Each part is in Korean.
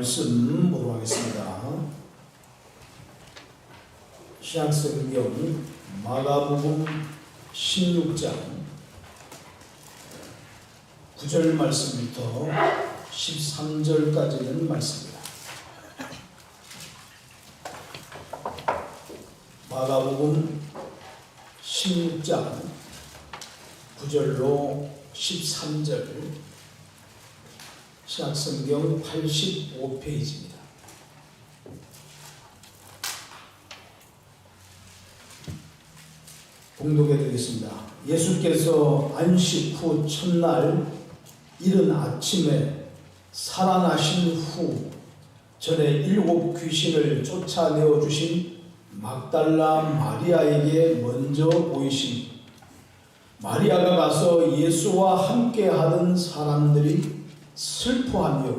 말씀 보도록 하겠습니다. 신약성경 마가복음 16장 9절 말씀부터 13절까지는 말씀입니다. 마가복음 16장 9절로 13절, 신약성경 85페이지입니다. 봉독해 드리겠습니다. 예수께서 안식 후 첫날 이른 아침에 살아나신 후 전에 7 귀신을 쫓아내어 주신 막달라 마리아에게 먼저 보이신 마리아가 가서 예수와 함께 하던 사람들이 슬퍼하며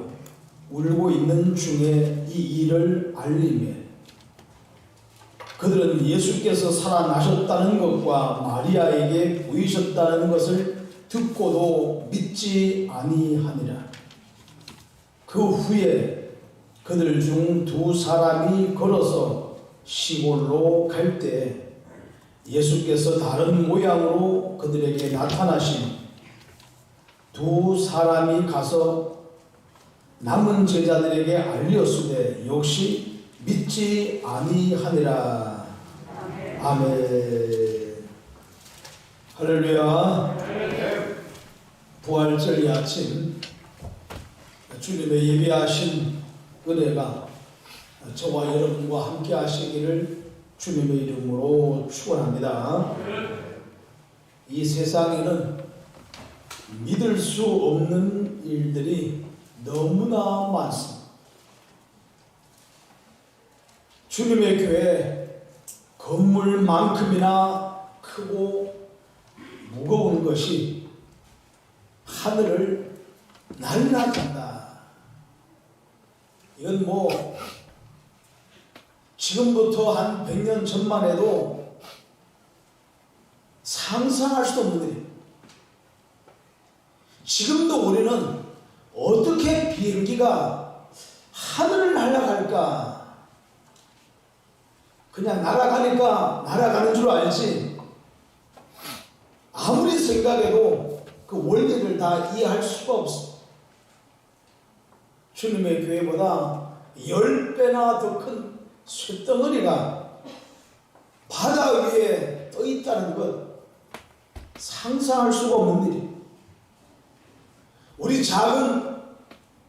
울고 있는 중에 이 일을 알리며 그들은 예수께서 살아나셨다는 것과 마리아에게 보이셨다는 것을 듣고도 믿지 아니하니라. 그 후에 그들 중 2 사람이 걸어서 시골로 갈 때 예수께서 다른 모양으로 그들에게 나타나신 2 사람이 가서 남은 제자들에게 알렸으되 역시 믿지 아니하니라. 아멘. 할렐루야. 부활절 이 아침 주님의 예비하신 은혜가 저와 여러분과 함께 하시기를 주님의 이름으로 축원합니다. 이 세상에는 믿을 수 없는 일들이 너무나 많습니다. 주님의 교회 건물만큼이나 크고 무거운 것이 하늘을 날아간다. 이건 지금부터 한 100년 전만 해도 상상할 수도 없는 일이에요. 지금도 우리는 어떻게 비행기가 하늘을 날아갈까? 그냥 날아가니까 날아가는 줄 알지 아무리 생각해도 그 원리를 다 이해할 수가 없어. 주님의 교회보다 10배나 더 큰 쇳덩어리가 바다 위에 떠 있다는 것 상상할 수가 없는 일이에요. 우리 작은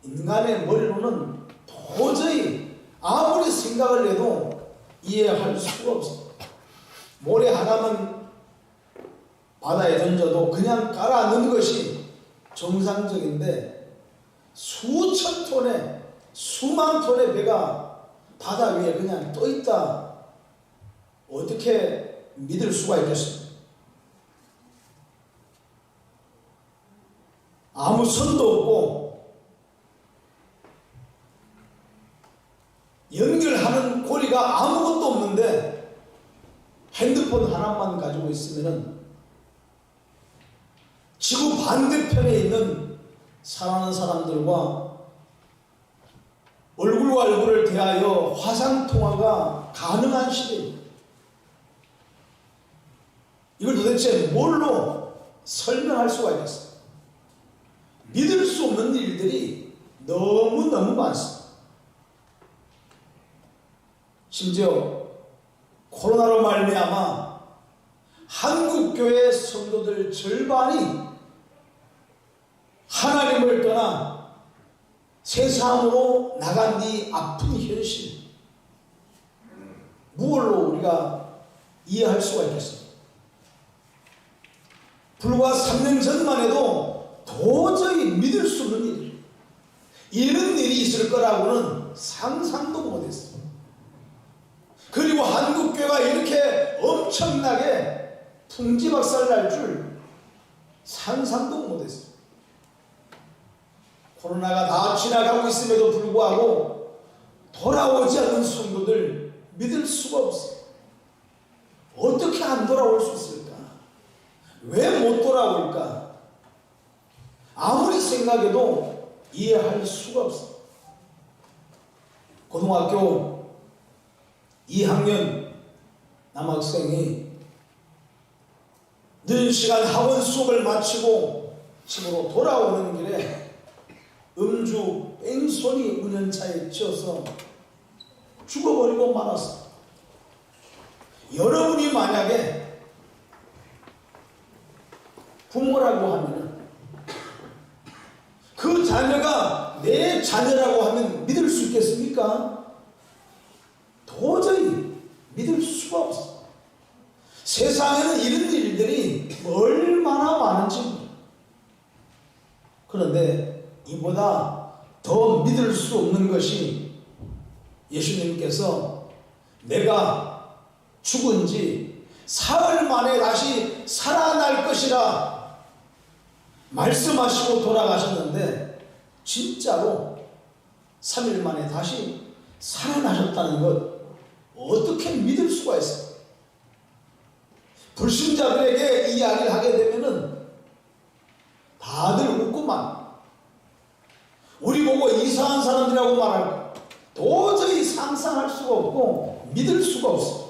인간의 머리로는 도저히 아무리 생각을 해도 이해할 수가 없어요. 모래 하나만 바다에 던져도 그냥 깔아 넣는 것이 정상적인데 수천 톤의 수만 톤의 배가 바다 위에 그냥 떠 있다. 어떻게 믿을 수가 있겠습니까? 아무 선도 없고 연결하는 고리가 아무것도 없는데 핸드폰 하나만 가지고 있으면 지구 반대편에 있는 사랑하는 사람들과 얼굴과 얼굴을 대하여 화상통화가 가능한 시대입니다. 이걸 도대체 뭘로 설명할 수가 있겠어요? 믿을 수 없는 일들이 너무너무 많습니다. 심지어 코로나로 말미암아 한국교회 성도들 절반이 하나님을 떠나 세상으로 나간 이 아픈 현실, 무엇로 우리가 이해할 수가 있겠습니까? 불과 3년 전만 해도 도저히 믿을 수 없는 일, 이런 일이 있을 거라고는 상상도 못했어요. 그리고 한국교회가 이렇게 엄청나게 풍지박살 날 줄 상상도 못했어요. 코로나가 다 지나가고 있음에도 불구하고 돌아오지 않는 성도들 믿을 수가 없어요. 어떻게 안 돌아올 수 있을까? 왜 못 돌아올까? 아무리 생각해도 이해할 수가 없어. 고등학교 2학년 남학생이 늦은 시간 학원 수업을 마치고 집으로 돌아오는 길에 음주 뺑소니 운전차에 치여서 죽어버리고 말았어. 여러분이 만약에 부모라고 하면 그 자녀가 내 자녀라고 하면 믿을 수 있겠습니까? 도저히 믿을 수가 없어. 세상에는 이런 일들이 얼마나 많은지 몰라. 그런데 이보다 더 믿을 수 없는 것이 예수님께서 내가 죽은 지 사흘 만에 다시 살아날 것이라 말씀하시고 돌아가셨는데 진짜로 3일 만에 다시 살아나셨다는 것 어떻게 믿을 수가 있어요? 불신자들에게 이야기를 하게 되면은 다들 웃고만 우리 보고 이상한 사람들이라고 말할 도저히 상상할 수가 없고 믿을 수가 없어.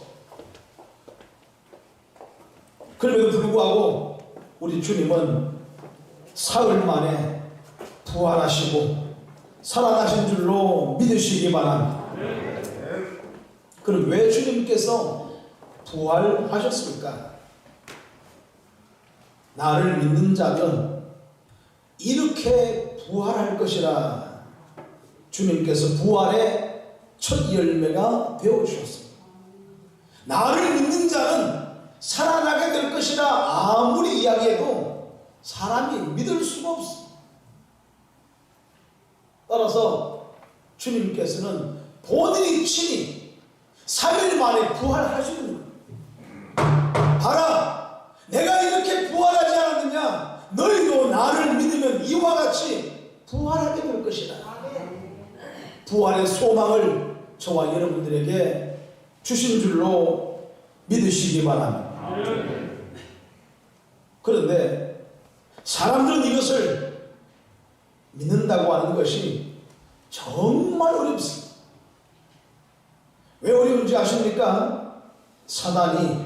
그럼에도 불구하고 우리 주님은 사흘 만에 부활하시고 살아나신 줄로 믿으시기 바랍니다. 그럼 왜 주님께서 부활하셨습니까? 나를 믿는 자는 이렇게 부활할 것이라 주님께서 부활의 첫 열매가 되어주셨습니다. 나를 믿는 자는 살아나게 될 것이라 아무리 이야기해도 사람이 믿을 수가 없어. 따라서 주님께서는 본인이 친히 3일 만에 부활하시는 거예요. 봐라, 내가 이렇게 부활하지 않았느냐? 너희도 나를 믿으면 이와 같이 부활하게 될 것이다. 부활의 소망을 저와 여러분들에게 주신 줄로 믿으시기 바랍니다. 그런데 사람들은 이것을 믿는다고 하는 것이 정말 어렵습니다. 왜 어려운지 아십니까? 사단이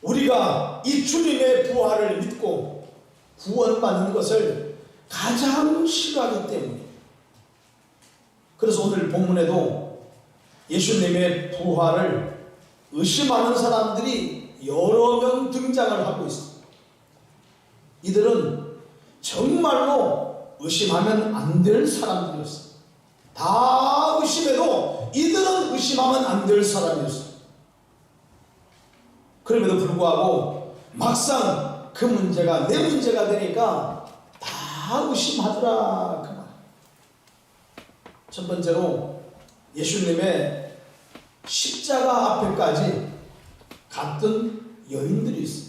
우리가 이 주님의 부활을 믿고 구원받는 것을 가장 싫어하기 때문에. 그래서 오늘 본문에도 예수님의 부활을 의심하는 사람들이 여러 명 등장을 하고 있습니다. 이들은 정말로 의심하면 안 될 사람들이었어요. 다 의심해도 이들은 의심하면 안 될 사람이었어요. 그럼에도 불구하고 막상 그 문제가 내 문제가 되니까 다 의심하더라 그 말. 첫 번째로 예수님의 십자가 앞에까지 갔던 여인들이 있어요.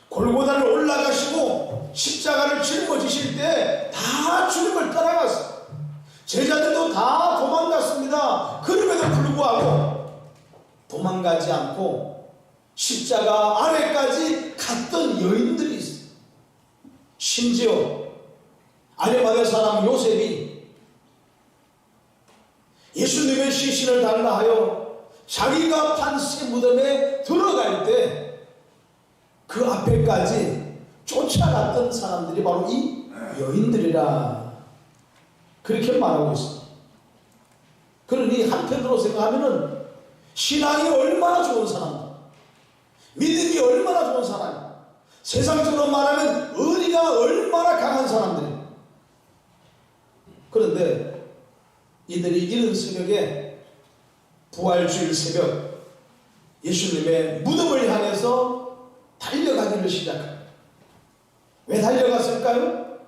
골고다를 올라가시고 십자가를 짊어지실 때 다 주님을 따라갔어요. 제자들도 다 도망갔습니다. 그럼에도 불구하고 도망가지 않고 십자가 아래까지 갔던 여인들이 있어요. 심지어 아리마대 사람 요셉이 예수님의 시신을 달라 하여 자기가 판 새 무덤에 들어갈 때 그 앞에까지 쫓아갔던 사람들이 바로 이 여인들이라 그렇게 말하고 있습니다. 그러니 한편으로 생각하면은 신앙이 얼마나 좋은 사람, 믿음이 얼마나 좋은 사람, 세상적으로 말하면 의리가 얼마나 강한 사람들이에요. 그런데 이들이 이른 새벽에 부활주일 새벽 예수님의 무덤을 향해서 달려가기를 시작합니다. 왜 달려갔을까요?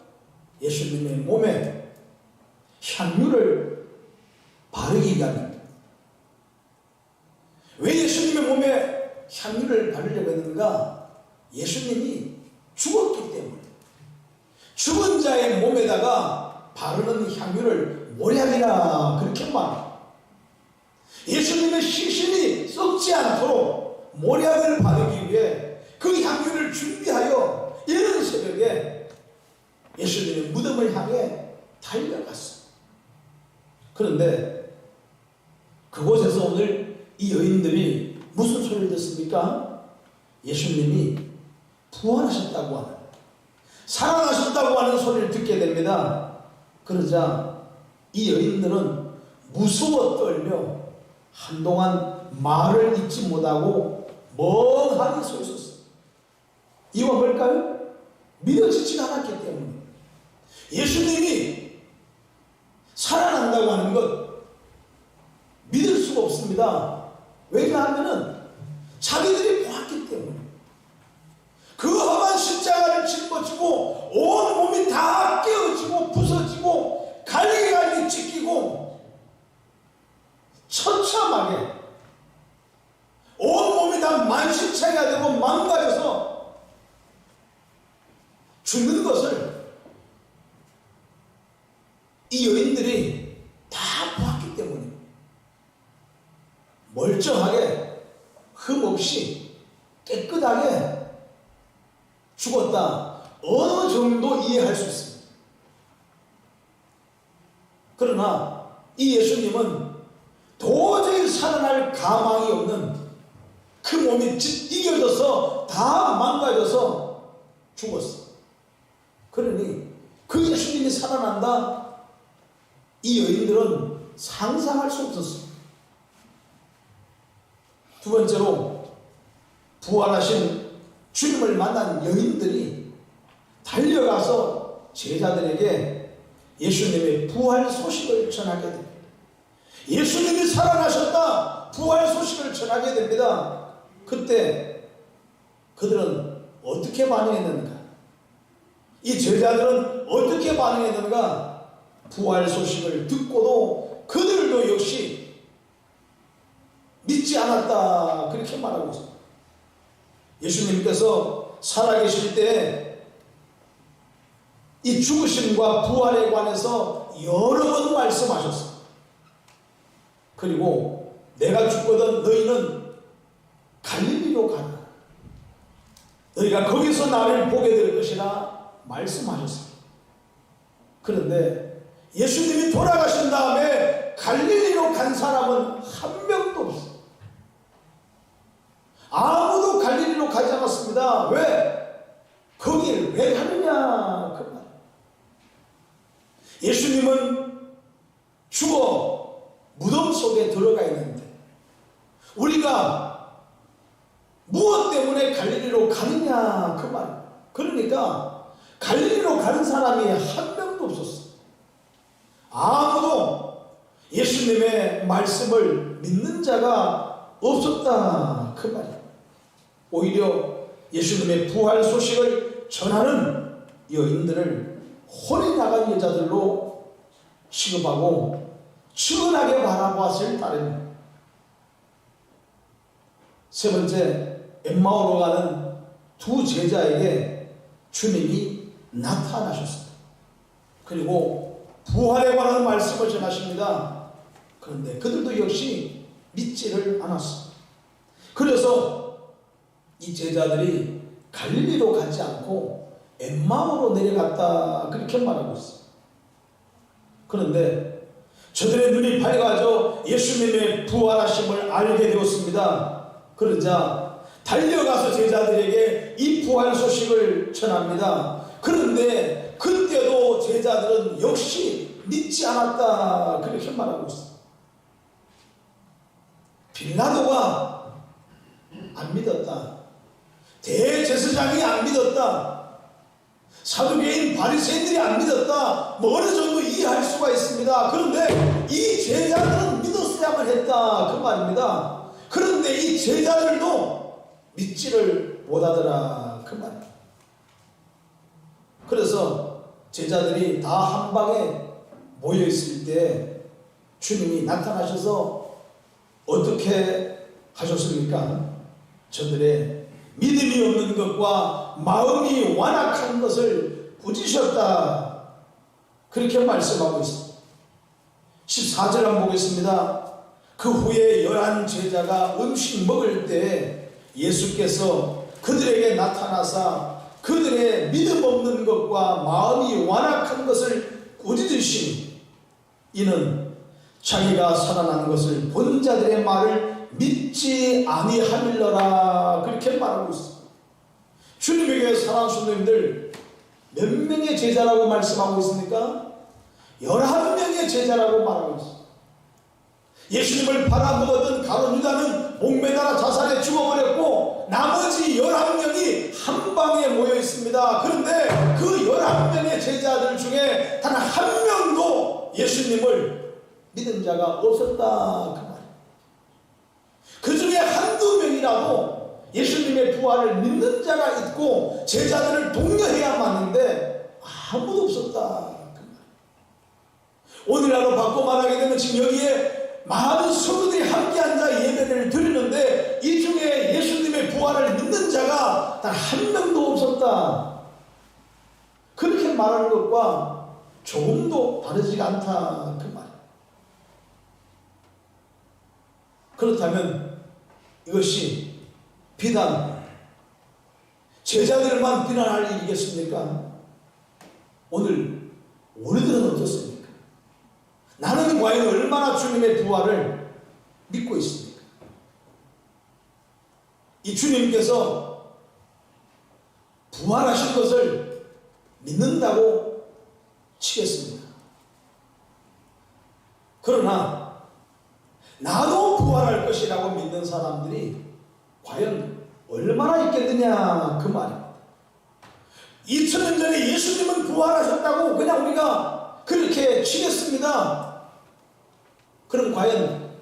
예수님의 몸에 향유를 바르기 위함입니다. 왜 예수님의 몸에 향유를 바르려고 했는가? 예수님이 죽었기 때문에. 죽은 자의 몸에다가 바르는 향유를 모략이라 그렇게 말합니다. 예수님의 시신이 썩지 않도록 모략을 바르기 위해 그 향유를 준비하여 이른 새벽에 예수님의 무덤을 향해 달려갔어요. 그런데 그곳에서 오늘 이 여인들이 무슨 소리를 듣습니까? 예수님이 부활하셨다고 하는, 살아나셨다고 하는 소리를 듣게 됩니다. 그러자 이 여인들은 무서워 떨며 한동안 말을 잇지 못하고 멍하니 서 있었어요. 이유가 뭘까요? 믿어지지 않았기 때문에. 예수님이 살아난다고 하는 것 믿을 수가 없습니다. 왜냐하면 자기들이 보았기 때문에. 그 험한 십자가를 짊어지고 온 몸이 다 깨어지고 부서지고 갈기갈기 찢기고 처참하게 온 몸이 다 만신창이가 되고 망가져서 죽는 것을 이 여인들이 다 보았기 때문에 멀쩡하게 흠없이 깨끗하게 죽었다. 어느 정도 이해할 수 있습니다. 그러나 이 예수님은 도저히 살아날 가망이 없는 그 몸이 이겨져서 다 망가져서 죽었어. 그러니 그 예수님이 살아난다? 이 여인들은 상상할 수 없었어. 두 번째로 부활하신 주님을 만난 여인들이 달려가서 제자들에게 예수님의 부활 소식을 전하게 됩니다. 예수님이 살아나셨다, 부활 소식을 전하게 됩니다. 그때 그들은 어떻게 반응했는가? 이 제자들은 어떻게 반응했는가? 부활 소식을 듣고도 그들도 역시 믿지 않았다, 그렇게 말하고 있습니다. 예수님께서 살아계실 때 이 죽으심과 부활에 관해서 여러 번 말씀하셨습니다. 그리고 내가 죽거든 너희는 갈릴리로 가라, 너희가 거기서 나를 보게 될 것이라 말씀하셨습니다. 그런데 예수님이 돌아가신 다음에 갈릴리로 간 사람은 한 명도 없어요. 아무도 갈릴리로 가지 않았습니다. 왜? 거길 왜 가느냐, 그 말. 예수님은 죽어 무덤 속에 들어가 있는데 우리가 무엇 때문에 갈릴리로 가느냐, 그 말. 그러니까 갈릴리로 가는 사람이 한 명도 없었어. 아무도 예수님의 말씀을 믿는 자가 없었다, 그 말이야. 오히려 예수님의 부활 소식을 전하는 여인들을 혼이 나간 여자들로 취급하고 측은하게 바라보았을 따름입니다. 세 번째, 엠마오로 가는 두 제자에게 주님이 나타나셨습니다. 그리고 부활에 관한 말씀을 전하십니다. 그런데 그들도 역시 믿지를 않았습니다. 그래서 이 제자들이 갈릴리로 가지 않고 엠마오로 내려갔다, 그렇게 말하고 있습니다. 그런데 저들의 눈이 밝아져 예수님의 부활하심을 알게 되었습니다. 그러자 달려가서 제자들에게 이 부활 소식을 전합니다. 그런데 그때도 제자들은 역시 믿지 않았다, 그렇게 말하고 있습니다. 빌라도가 안 믿었다, 대제사장이 안 믿었다, 사두개인 바리새인들이 안 믿었다, 뭐 어느 정도 이해할 수가 있습니다. 그런데 이 제자들은 믿었어야만 했다, 그 말입니다. 그런데 이 제자들도 믿지를 못하더라, 그 말입니다. 그래서 제자들이 다 한 방에 모여 있을 때 주님이 나타나셔서 어떻게 하셨습니까? 저들의 믿음이 없는 것과 마음이 완악한 것을 꾸짖으셨다, 그렇게 말씀하고 있습니다. 14절 한번 보겠습니다. 그 후에 11 제자가 음식 먹을 때 예수께서 그들에게 나타나사 그들의 믿음 없는 것과 마음이 완악한 것을 꾸짖으시니 이는 자기가 살아난 것을 본 자들의 말을 믿지 아니하밀러라 그렇게 말하고 있습니다. 주님의 교회 사랑하는 성도님들, 몇 명의 제자라고 말씀하고 있습니까? 11명의 제자라고 말하고 있습니다. 예수님을 팔아먹었던 가룟 유다는 목매달아 자살해 죽어버렸고 나머지 11명이 한 방에 모여 있습니다. 그런데 그 11명의 제자들 중에 단 한 명도 예수님을 믿은 자가 없었다 그 말이에요. 그 중에 한두 명이라도 예수님의 부활을 믿는 자가 있고 제자들을 독려해야 맞는데 아무도 없었다 그 말이에요. 오늘날로 바꿔 말하게 되면 지금 여기에 많은 성도들이 함께 앉아 예배를 드리는데 이 중에 예수님의 부활을 믿는 자가 단 한 명도 없었다. 그렇게 말하는 것과 조금도 다르지가 않다 그 말이에요. 그렇다면 이것이 비단 제자들만 비난할 일이겠습니까? 오늘 우리들은 어떻습니까? 나는 과연 얼마나 주님의 부활을 믿고 있습니까? 이 주님께서 부활하신 것을 믿는다고 치겠습니다. 그러나 나도 부활할 것이라고 믿는 사람들이 과연 얼마나 있겠느냐 그 말입니다. 2000년 전에 예수님은 부활하셨다고 그냥 우리가 그렇게 치겠습니다. 그럼 과연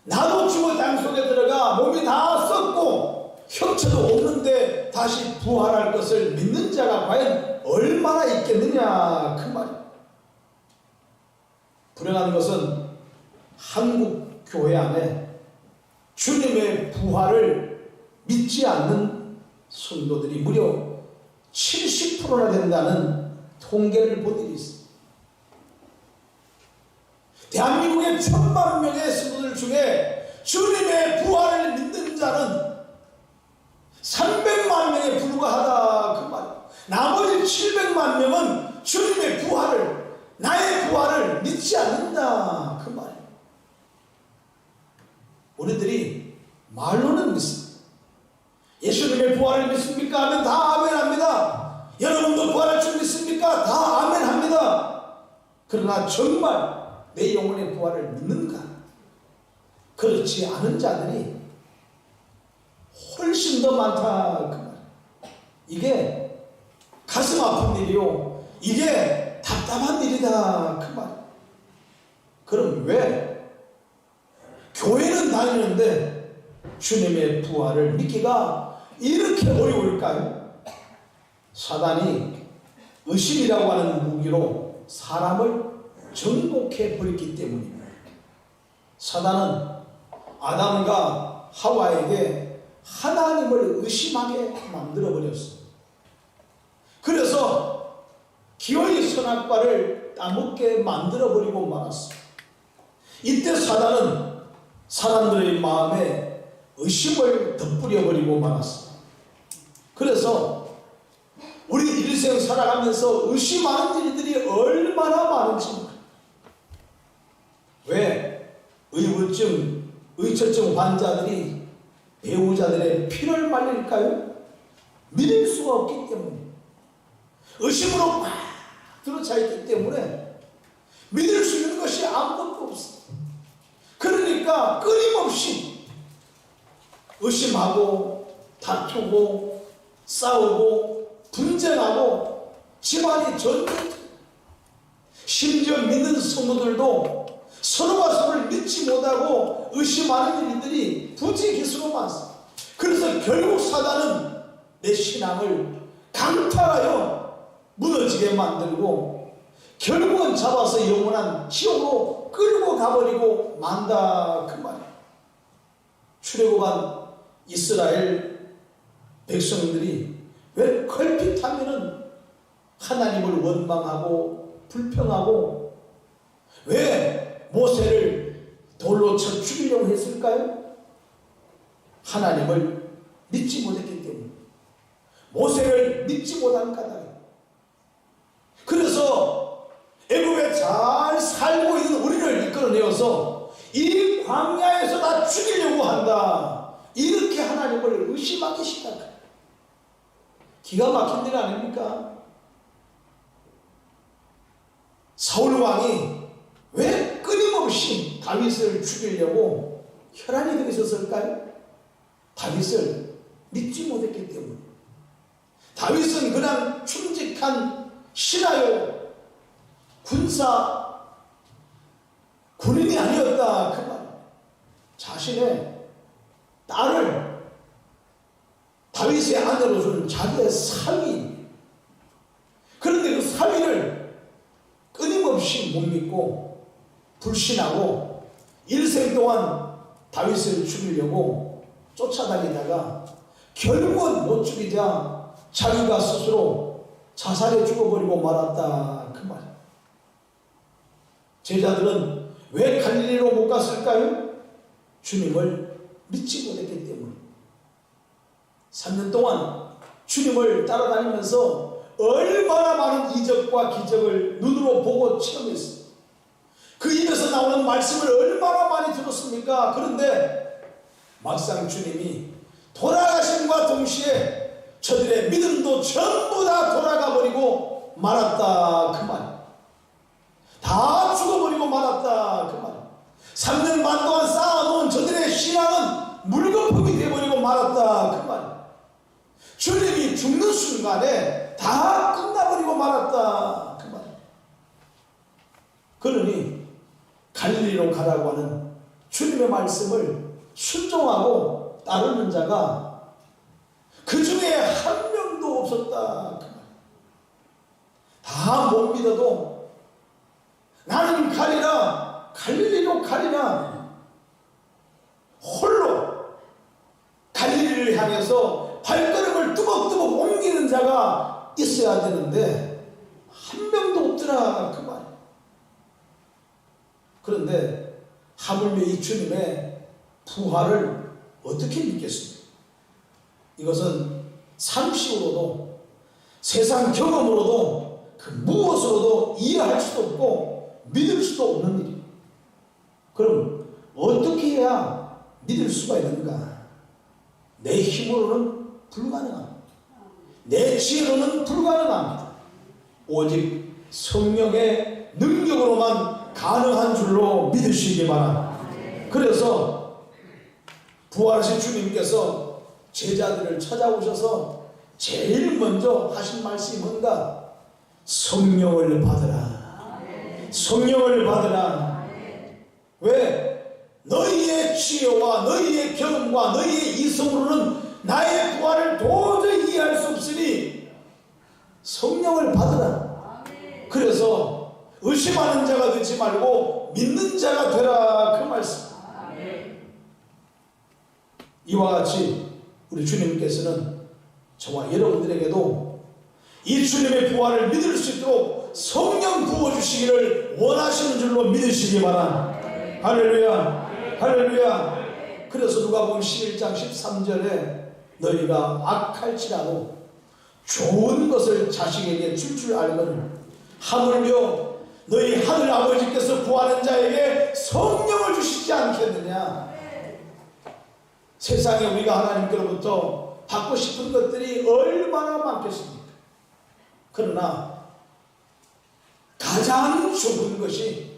나도 죽어 땅 속에 들어가 몸이 다 썩고 형체도 없는데 다시 부활할 것을 믿는 자가 과연 얼마나 있겠느냐 그 말입니다. 불행한 것은 한국 교회 안에 주님의 부활을 믿지 않는 성도들이 무려 70%나 된다는 통계를 본 일이 있습니다. 대한민국의 1000만 명의 성도들 중에 주님의 부활을 믿는 자는 300만 명에 불과하다 그 말이에요. 나머지 700만 명은 주님의 부활을, 나의 부활을 믿지 않는다 그 말이에요. 우리들이 말로는 믿습니다. 예수님의 부활을 믿습니까? 하면 다 아멘합니다. 여러분도 부활할 줄 믿습니까? 다 아멘합니다. 그러나 정말 내 영혼의 부활을 믿는가? 그렇지 않은 자들이 훨씬 더 많다 그 말이에요. 이게 가슴 아픈 일이요, 이게 답답한 일이다 그 말이에요. 그럼 왜 교회는 다니는데 주님의 부활을 믿기가 이렇게 어려울까요? 사단이 의심이라고 하는 무기로 사람을 정복해 버렸기 때문입니다. 사단은 아담과 하와에게 하나님을 의심하게 만들어 버렸습니다. 그래서 기어이 선악과를 따먹게 만들어 버리고 말았습니다. 이때 사단은 사람들의 마음에 의심을 덧뿌려 버리고 말았습니다. 그래서 우리 일생 살아가면서 의심하는 일들이 얼마나 많은지, 왜 의부증, 의처증 환자들이 배우자들의 피를 말릴까요? 믿을 수가 없기 때문에, 의심으로 막 들어차 있기 때문에 믿을 수 있는 것이 아무것도 없습니다. 그러니까 끊임없이 의심하고 다투고 싸우고 분쟁하고 집안이 전쟁, 심지어 믿는 성도들도 서로가 서로를 믿지 못하고 의심하는 일들이 부지기수로 많습니다. 그래서 결국 사단은 내 신앙을 강탈하여 무너지게 만들고 결국은 잡아서 영원한 지옥으로 끌고 가버리고 만다 그 말이에요. 출애굽한 이스라엘 백성들이 왜 걸핏하면은 하나님을 원망하고 불평하고 왜 모세를 돌로 쳐 죽이려고 했을까요? 하나님을 믿지 못했기 때문에, 모세를 믿지 못한 까닭에. 그래서 애굽에 잘 살고 있는 우리를 이끌어내어서 이 광야에서 다 죽이려고 한다, 이렇게 하나님을 의심하기 시작해요. 기가 막힌 일 아닙니까? 사울 왕이 왜 끊임없이 다윗을 죽이려고 혈안이 되어 있었을까요? 다윗을 믿지 못했기 때문에. 다윗은 그냥 충직한 신하요 군인이 아니었다, 그 말. 자신의 딸을 다윗의 아내로 준 자기의 사위, 그런데 그 사위를 끊임없이 못 믿고 불신하고 일생 동안 다윗을 죽이려고 쫓아다니다가 결국은 못 죽이자 자기가 스스로 자살해 죽어버리고 말았다, 그 말. 제자들은 왜 갈릴리로 못 갔을까요? 주님을 믿지 못했기 때문에. 3년 동안 주님을 따라다니면서 얼마나 많은 이적과 기적을 눈으로 보고 체험했어요. 그 입에서 나오는 말씀을 얼마나 많이 들었습니까? 그런데 막상 주님이 돌아가심과 동시에 저들의 믿음도 전부 다 돌아가 버리고 말았다, 그 말. 다 죽어버리고 말았다, 그 말. 3년 반 동안 쌓아놓은 저들의 신앙은 물거품이 되어버리고 말았다, 그 말. 주님이 죽는 순간에 다 끝나버리고 말았다, 그 말. 그러니 갈릴리로 가라고 하는 주님의 말씀을 순종하고 따르는 자가 그 중에 한 명도 없었다, 그 말. 다 못 믿어도 나는 가리라, 갈릴리로 가리라, 홀로 갈릴리를 향해서 발걸음을 뚜벅뚜벅 옮기는 자가 있어야 되는데 한 명도 없더라, 그 말. 그런데 하물며 이 주님의 부활을 어떻게 믿겠습니까? 이것은 상식으로도 세상 경험으로도 그 무엇으로도 이해할 수도 없고 믿을 수도 없는 일이에요. 그럼 어떻게 해야 믿을 수가 있는가? 내 힘으로는 불가능합니다. 내 지혜로는 불가능합니다. 오직 성령의 능력으로만 가능한 줄로 믿으시기 바랍니다. 그래서 부활하신 주님께서 제자들을 찾아오셔서 제일 먼저 하신 말씀이 뭔가? 성령을 받으라. 성령을 받으라. 왜? 너희의 지혜와 너희의 경험과 너희의 이성으로는 나의 부활을 도저히 이해할 수 없으니 성령을 받으라. 그래서 의심하는 자가 되지 말고 믿는 자가 되라, 그 말씀. 이와 같이 우리 주님께서는 저와 여러분들에게도 이 주님의 부활을 믿을 수 있도록 성령 부어주시기를 원하시는 줄로 믿으시기 바랍니다. 할렐루야, 할렐루야. 그래서 누가복음 11장 13절에 너희가 악할지라도 좋은 것을 자식에게 줄 알거늘 하물며 너희 하늘 아버지께서 구하는 자에게 성령을 주시지 않겠느냐. 세상에 우리가 하나님께로부터 받고 싶은 것들이 얼마나 많겠습니까? 그러나 가장 좋은 것이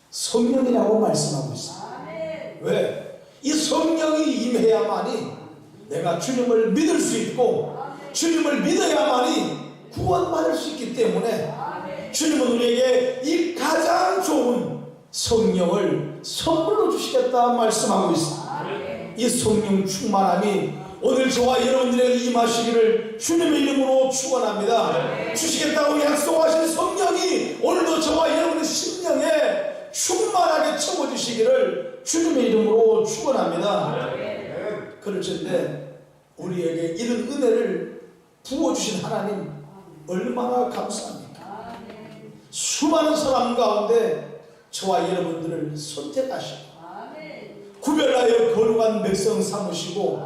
성령이라고 말씀하고 있습니다. 왜? 이 성령이 임해야만이 내가 주님을 믿을 수 있고 주님을 믿어야만이 구원받을 수 있기 때문에 주님은 우리에게 이 가장 좋은 성령을 선물로 주시겠다 말씀하고 있습니다. 이 성령 충만함이 오늘 저와 여러분들에게 임하시기를 주님의 이름으로 축원합니다. 주시겠다고 약속하신 성령이 오늘도 저와 여러분의 심령에 충만하게 채워주시기를 주님의 이름으로 축원합니다. 그렇는데 우리에게 이런 은혜를 부어주신 하나님 얼마나 감사합니까? 수많은 사람 가운데 저와 여러분들을 선택하시고 구별하여 거룩한 백성 삼으시고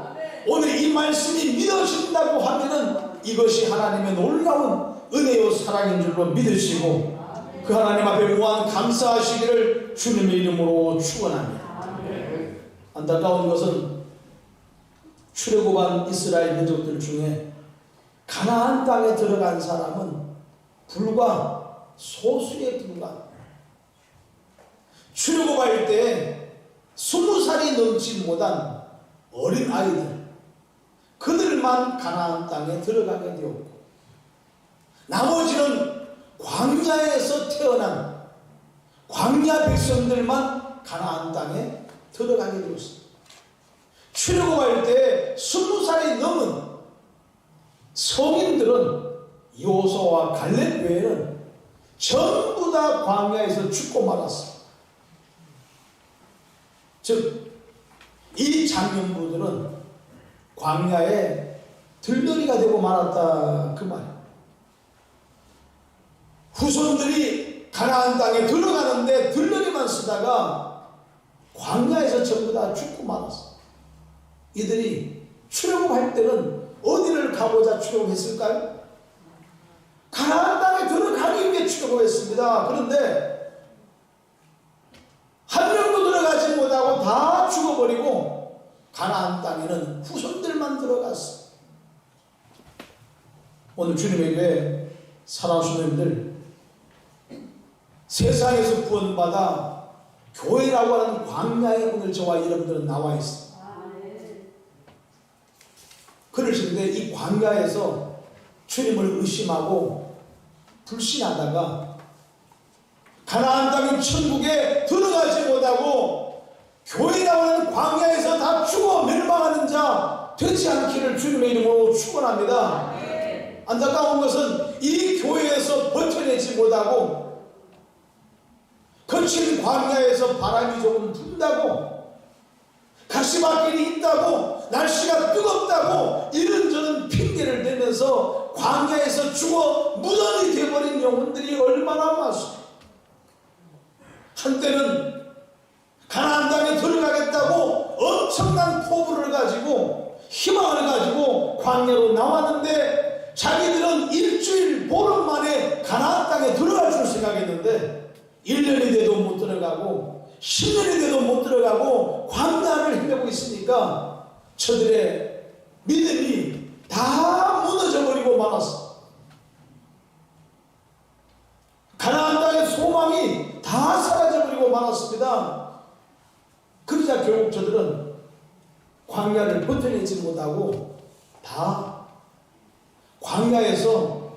오늘 이 말씀이 믿어진다고 하면은 이것이 하나님의 놀라운 은혜요 사랑인 줄로 믿으시고 그 하나님 앞에 무한 감사하시기를 주님의 이름으로 축원합니다. 안타까운 것은 출애굽한 이스라엘 민족들 중에 가나안 땅에 들어간 사람은 불과 소수에 불과합니다. 출애굽할 때 20살이 넘지 못한 어린 아이들, 그들만 가나안 땅에 들어가게 되었고, 나머지는 광야에서 태어난 광야 백성들만 가나안 땅에 들어가게 되었습니다. 출애굽할 때 20살이 넘은 성인들은 여호수아와 갈렙 외에는 전부 다 광야에서 죽고 말았습니다. 즉, 이 장년부들은 광야에 들러리가 되고 말았다, 그 말이에요. 후손들이 가나안 땅에 들어가는데 들러리만 쓰다가 광야에서 전부 다 죽고 말았어. 이들이 출애굽할 때는 어디를 가보자 출애굽했을까요? 가나안 땅에 들어가기 위해 출애굽했습니다. 그런데 한 명도 들어가지 못하고 다 죽어버리고 가나안 땅에는 후손들만 들어갔어. 오늘 주님의 교회 사랑하시는 세상에서 구원받아 교회라고 하는 광야에 오늘 저와 여러분들은 나와 있습니다. 그러시는데 이 광야에서 주님을 의심하고 불신하다가 가나안 땅인 천국에 들어가지 못하고 교회라고 하는 광야에서 다 죽어 멸망하는 자 되지 않기를 주님의 이름으로 축원합니다. 안타까운 것은 이 교회에서 버텨내지 못하고 거친 광야에서 바람이 조금 분다고, 가시밭길이 있다고, 날씨가 뜨겁다고 이런저런 핑계를 대면서 광야에서 죽어 무덤이 되어버린 영혼들이 얼마나 많습니까? 한때는 가나안 땅에 들어가겠다고 엄청난 포부를 가지고 희망을 가지고 광야로 나왔는데 자기들은 일주일 보름 만에 가나안 땅에 들어갈 줄 생각했는데 1년이 돼도 못 들어가고 10년이 돼도 못 들어가고 광야를 헤매고 있으니까 저들의 믿음이 다 무너져 버리고 말았어. 가나안 땅의 소망이 다 사라져 버리고 말았습니다. 그러자 결국 저들은 광야를 버텨내지 못하고 다 광야에서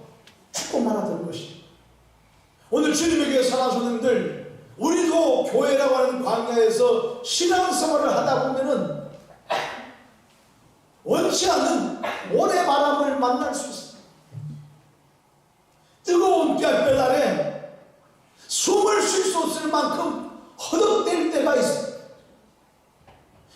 죽고 말았던 것이죠. 오늘 주님의 교회 사랑하시는 우리도 교회라고 하는 광야에서 신앙생활을 하다 보면은 원치 않는 모래바람을 만날 수 있습니다. 뜨거운 볕볕 아래 숨을 쉴 수 없을 만큼 허덕댈 때가 있습니다.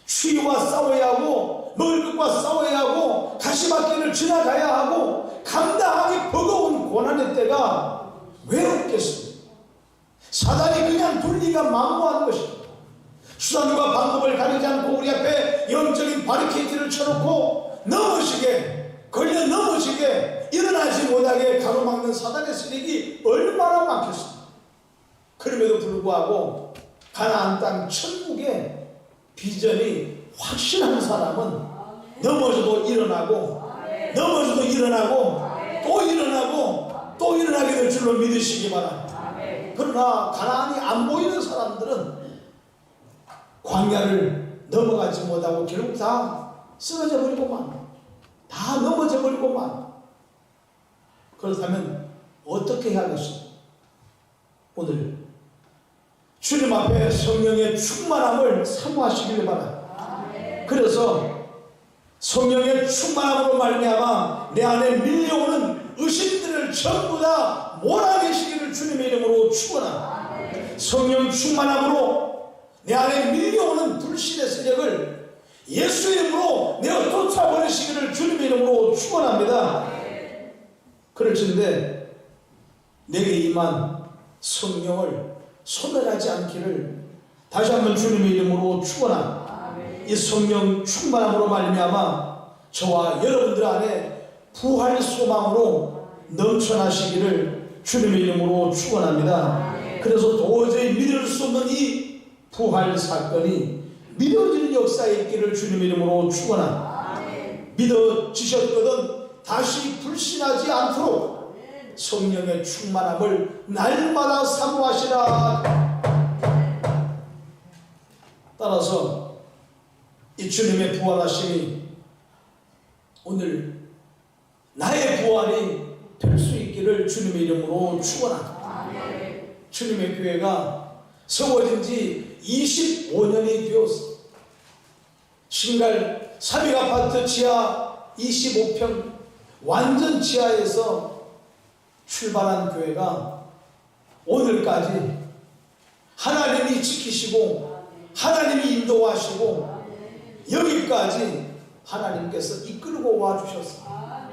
추위와 싸워야 하고 먹을 것과 싸워야 하고 가시밭길을 지나가야 하고 감당하기 버거운 고난의 때가 왜 없겠습니까? 사단이 그냥 둘리가 만무한 것입니다. 수단과 방법을 가리지 않고 우리 앞에 영적인 바리케이트를 쳐놓고 넘어지게, 걸려 넘어지게, 일어나지 못하게 가로막는 사단의 세력이 얼마나 많겠습니까? 그럼에도 불구하고 가나안 땅 천국의 비전이 확신한 사람은 넘어져도 일어나고, 넘어져도 일어나고, 또 일어나고, 또 일어나게 될 줄로 믿으시기 바랍니다. 그러나 가나안이 안 보이는 사람들은 광야를 넘어가지 못하고 결국 다 쓰러져 버리고만, 다 넘어져 버리고만. 그렇다면 어떻게 해야겠습니까? 오늘 주님 앞에 성령의 충만함을 사모하시길 바랍니다. 그래서 성령의 충만함으로 말미암아 내 안에 밀려오는 의심들을 전부 다 몰아내시기를 주님의 이름으로 축원합니다. 성령 충만함으로 내 안에 밀려오는 불신의 세력을 예수 이름으로 내어 쫓아버리시기를 주님의 이름으로 축원합니다. 그럴진데 내게 임한 성령을 소멸하지 않기를 다시 한번 주님의 이름으로 축원합니다. 이 성령 충만함으로 말미암아 저와 여러분들 안에 부활 소망으로 넘쳐나시기를 주님의 이름으로 축원합니다. 그래서 도저히 믿을 수 없는 이 부활 사건이 믿어지는 역사에 있기를 주님의 이름으로 축원합니다. 믿어지셨거든 다시 불신하지 않도록 성령의 충만함을 날마다 사모하시라. 따라서 이 주님의 부활하심이 오늘 나의 부활이 될 수 있기를 주님의 이름으로 축원합니다. 주님의 교회가 세워진 지 25년이 되었습니다. 신갈 삼익아파트 지하 25평 완전 지하에서 출발한 교회가 오늘까지 하나님이 지키시고 하나님이 인도하시고 여기까지 하나님께서 이끌고 와주셨습니다.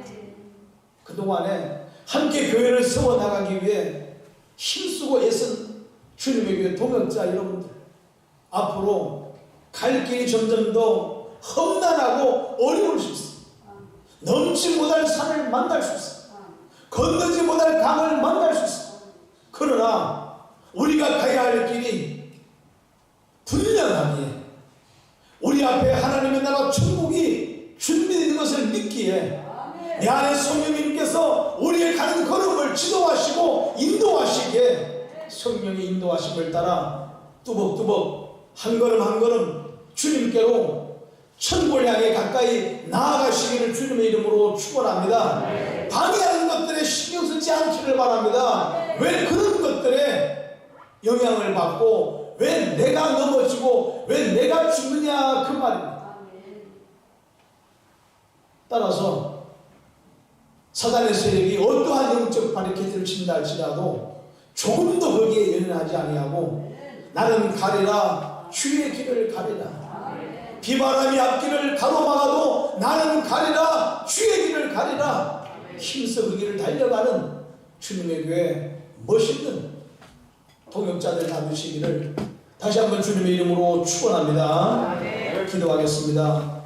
그동안에 함께 교회를 세워나가기 위해 힘쓰고 애쓴 주님의 교회 동역자 여러분들, 앞으로 갈 길이 점점 더 험난하고 어려울 수 있습니다. 넘지 못할 산을 만날 수 있습니다. 건너지 못할 강을 만날 수 있습니다. 그러나 우리가 가야 할 길이 분명하게 우리 앞에 하나님의 나라 천국이 준비되어 있는 것을 믿기에 내 안에 성령님께서 우리의 가는 걸음을 지도하시고 인도하시기에 성령의 인도하심을 따라 뚜벅뚜벅 한 걸음 한 걸음 주님께로 천국을 향해 가까이 나아가시기를 주님의 이름으로 축원합니다. 방해하는 것들에 신경 쓰지 않기를 바랍니다. 왜 그런 것들에 영향을 받고 왜 내가 넘어지고 왜 내가 죽느냐 그 말입니다. 따라서 사단의 세력이 어떠한 영적 바리케이트를 친다 할지라도 조금도 거기에 연연하지 아니하고 나는 가리라 주의 길을 가리라. 비바람이 앞길을 가로막아도 나는 가리라 주의 길을 가리라. 힘써 그 길을 달려가는 주님의 교회 멋있는 동역자들 나누시기를 다시 한번 주님의 이름으로 축원합니다. 기도하겠습니다.